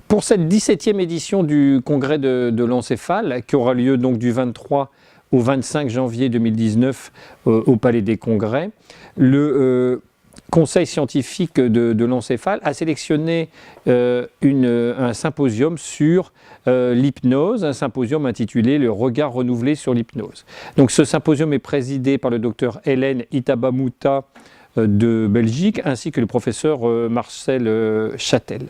Pour cette 17e édition du congrès de l'encéphale, qui aura lieu donc du 23 au 25 janvier 2019 au Palais des Congrès, le Conseil scientifique de l'encéphale a sélectionné un symposium sur l'hypnose, un symposium intitulé « Le regard renouvelé sur l'hypnose ». Donc ce symposium est présidé par le docteur Hélène Itabamouta de Belgique, ainsi que le professeur Marcel Châtel.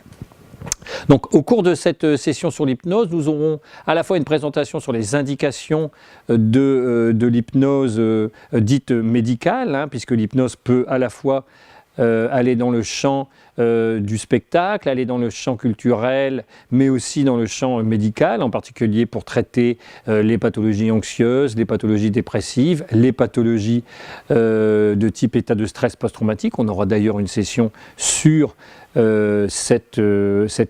Donc, au cours de cette session sur l'hypnose, nous aurons à la fois une présentation sur les indications de l'hypnose dite médicale, hein, puisque l'hypnose peut à la fois aller dans le champ du spectacle, aller dans le champ culturel, mais aussi dans le champ médical, en particulier pour traiter les pathologies anxieuses, les pathologies dépressives, les pathologies de type état de stress post-traumatique. On aura d'ailleurs une session sur cet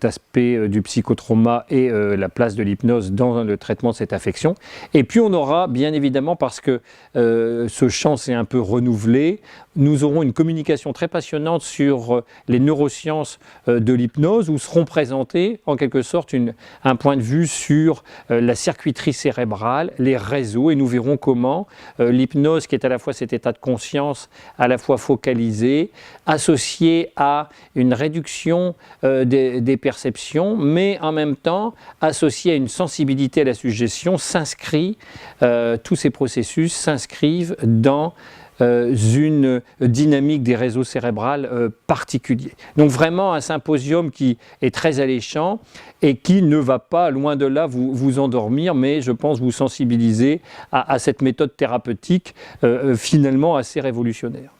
aspect du psychotrauma et la place de l'hypnose dans le traitement de cette affection. Et puis on aura, bien évidemment, parce que ce champ s'est un peu renouvelé, nous aurons une communication très passionnante sur les neurosciences de l'hypnose, où seront présentés en quelque sorte un point de vue sur la circuiterie cérébrale, les réseaux, et nous verrons comment l'hypnose, qui est à la fois cet état de conscience, à la fois focalisé, associé à une réduction des perceptions, mais en même temps associé à une sensibilité à la suggestion, tous ces processus s'inscrivent dans une dynamique des réseaux cérébrales particuliers. Donc vraiment un symposium qui est très alléchant et qui ne va pas, loin de là, vous endormir, mais je pense vous sensibiliser à cette méthode thérapeutique finalement assez révolutionnaire.